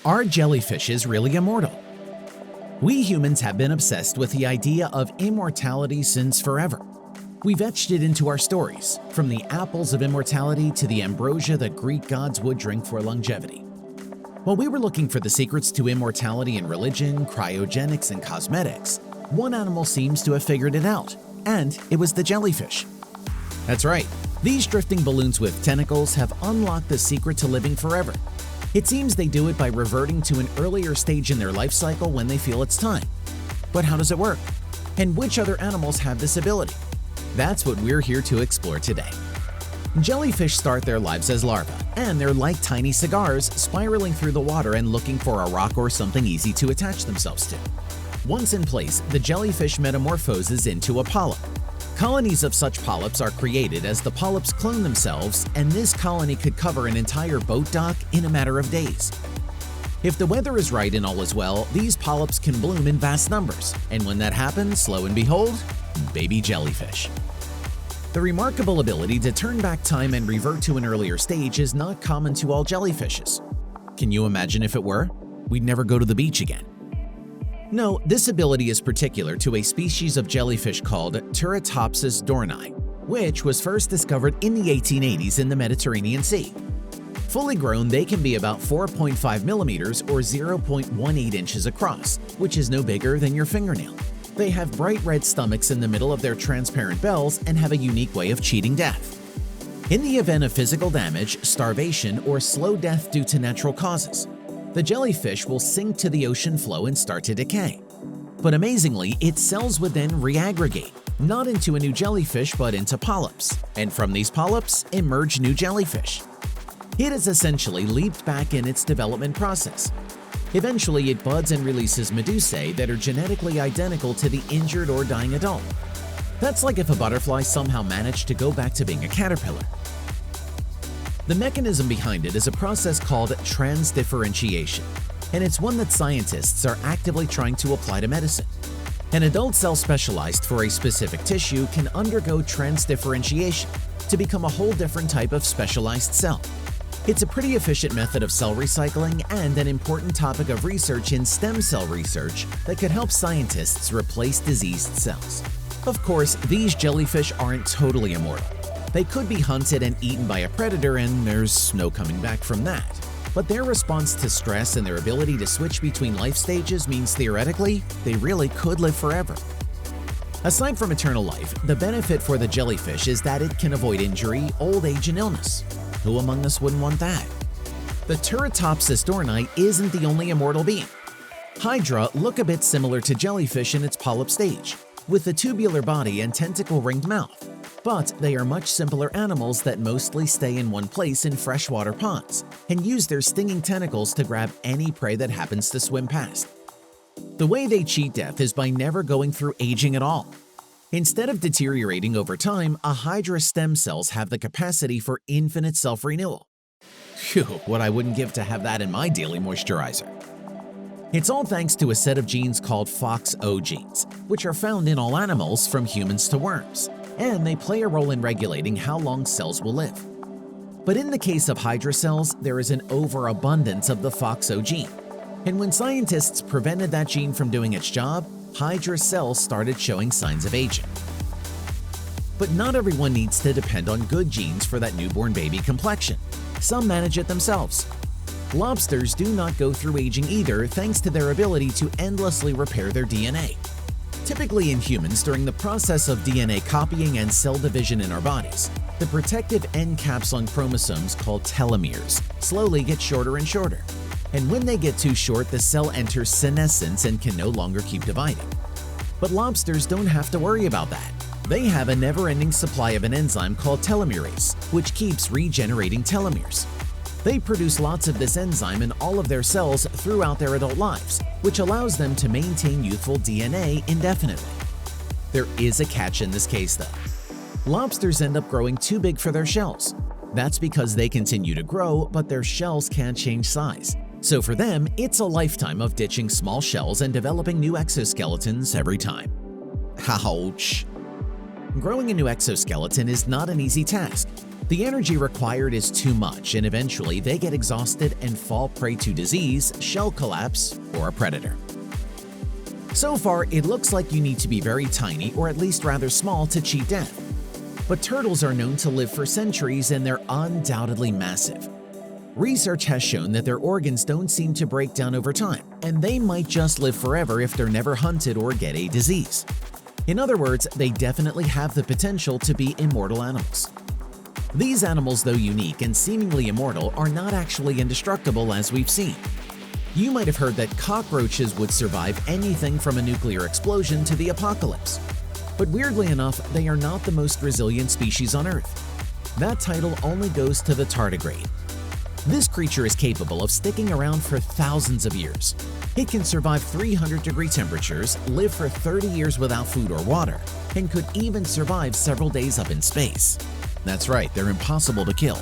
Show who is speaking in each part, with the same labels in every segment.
Speaker 1: Are jellyfishes really immortal? We humans have been obsessed with the idea of immortality since forever. We've etched it into our stories, from the apples of immortality to the ambrosia that Greek gods would drink for longevity. While we were looking for the secrets to immortality in religion, cryogenics, and cosmetics, one animal seems to have figured it out, and it was the jellyfish. That's right, these drifting balloons with tentacles have unlocked the secret to living forever. It seems they do it by reverting to an earlier stage in their life cycle when they feel it's time. But how does it work? And which other animals have this ability? That's what we're here to explore today. Jellyfish start their lives as larvae, and they're like tiny cigars spiraling through the water and looking for a rock or something easy to attach themselves to. Once in place, the jellyfish metamorphoses into a polyp. Colonies of such polyps are created as the polyps clone themselves, and this colony could cover an entire boat dock in a matter of days. If the weather is right and all is well, these polyps can bloom in vast numbers, and when that happens, lo and behold, baby jellyfish. The remarkable ability to turn back time and revert to an earlier stage is not common to all jellyfishes. Can you imagine if it were? We'd never go to the beach again. No, this ability is particular to a species of jellyfish called Dorni, which was first discovered in the 1880s in the Mediterranean Sea. Fully grown, they can be about 4.5 millimeters or 0.18 inches across, which is no bigger than your fingernail. They have bright red stomachs in the middle of their transparent bells and have a unique way of cheating death. In the event of physical damage, starvation, or slow death due to natural causes, the jellyfish will sink to the ocean floor and start to decay. But amazingly, its cells would then reaggregate, not into a new jellyfish but into polyps, and from these polyps emerge new jellyfish. It has essentially leaped back in its development process. Eventually, it buds and releases medusae that are genetically identical to the injured or dying adult. That's like if a butterfly somehow managed to go back to being a caterpillar. The mechanism behind it is a process called transdifferentiation, and it's one that scientists are actively trying to apply to medicine. An adult cell specialized for a specific tissue can undergo transdifferentiation to become a whole different type of specialized cell. It's a pretty efficient method of cell recycling and an important topic of research in stem cell research that could help scientists replace diseased cells. Of course, these jellyfish aren't totally immortal. They could be hunted and eaten by a predator, and there's no coming back from that. But their response to stress and their ability to switch between life stages means theoretically, they really could live forever. Aside from eternal life, the benefit for the jellyfish is that it can avoid injury, old age, and illness. Who among us wouldn't want that? The Dorni isn't the only immortal being. Hydra look a bit similar to jellyfish in its polyp stage, with a tubular body and tentacle-ringed mouth. But they are much simpler animals that mostly stay in one place in freshwater ponds and use their stinging tentacles to grab any prey that happens to swim past. The way they cheat death is by never going through aging at all. Instead of deteriorating over time, a Hydra stem cells have the capacity for infinite self-renewal. Phew, what I wouldn't give to have that in my daily moisturizer. It's all thanks to a set of genes called FOXO genes, which are found in all animals from humans to worms, and they play a role in regulating how long cells will live. But in the case of Hydra cells, there is an overabundance of the FOXO gene, and when scientists prevented that gene from doing its job, Hydra cells started showing signs of aging. But not everyone needs to depend on good genes for that newborn baby complexion. Some manage it themselves. Lobsters do not go through aging either, thanks to their ability to endlessly repair their DNA. Typically in humans, during the process of DNA copying and cell division in our bodies, the protective end caps on chromosomes called telomeres slowly get shorter and shorter. And when they get too short, the cell enters senescence and can no longer keep dividing. But lobsters don't have to worry about that. They have a never-ending supply of an enzyme called telomerase, which keeps regenerating telomeres. They produce lots of this enzyme in all of their cells throughout their adult lives, which allows them to maintain youthful DNA indefinitely. There is a catch in this case, though. Lobsters end up growing too big for their shells. That's because they continue to grow, but their shells can't change size. So for them, it's a lifetime of ditching small shells and developing new exoskeletons every time. Ouch! Growing a new exoskeleton is not an easy task. The energy required is too much, and eventually they get exhausted and fall prey to disease, shell collapse, or a predator. So far, it looks like you need to be very tiny or at least rather small to cheat death. But turtles are known to live for centuries and they're undoubtedly massive. Research has shown that their organs don't seem to break down over time, and they might just live forever if they're never hunted or get a disease. In other words, they definitely have the potential to be immortal animals. These animals, though unique and seemingly immortal, are not actually indestructible as we've seen. You might have heard that cockroaches would survive anything from a nuclear explosion to the apocalypse. But weirdly enough, they are not the most resilient species on Earth. That title only goes to the tardigrade. This creature is capable of sticking around for thousands of years. It can survive 300-degree temperatures, live for 30 years without food or water, and could even survive several days up in space. That's right, they're impossible to kill.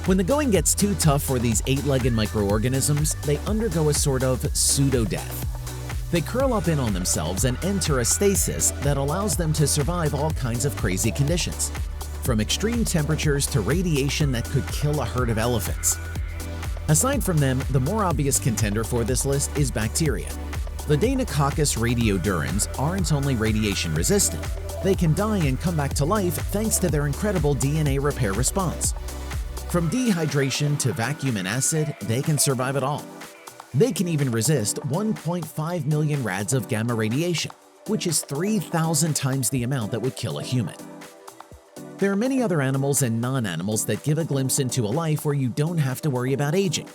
Speaker 1: When the going gets too tough for these 8-legged microorganisms, they undergo a sort of pseudo-death. They curl up in on themselves and enter a stasis that allows them to survive all kinds of crazy conditions, from extreme temperatures to radiation that could kill a herd of elephants. Aside from them, the more obvious contender for this list is bacteria. The Deinococcus radiodurans aren't only radiation resistant, they can die and come back to life thanks to their incredible DNA repair response. From dehydration to vacuum and acid, they can survive it all. They can even resist 1.5 million rads of gamma radiation, which is 3,000 times the amount that would kill a human. There are many other animals and non-animals that give a glimpse into a life where you don't have to worry about aging.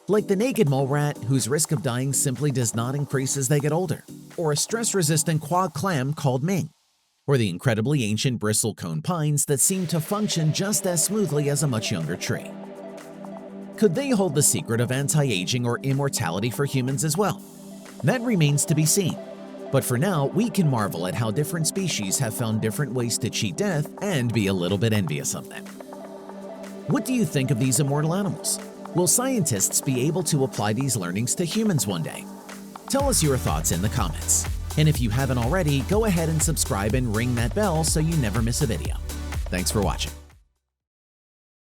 Speaker 1: Like the naked mole rat, whose risk of dying simply does not increase as they get older, or a stress-resistant quag clam called Ming, or the incredibly ancient bristlecone pines that seem to function just as smoothly as a much younger tree. Could they hold the secret of anti-aging or immortality for humans as well? That remains to be seen. But for now, we can marvel at how different species have found different ways to cheat death and be a little bit envious of them. What do you think of these immortal animals? Will scientists be able to apply these learnings to humans one day? Tell us your thoughts in the comments. And if you haven't already, go ahead and subscribe and ring that bell so you never miss a video. Thanks for watching.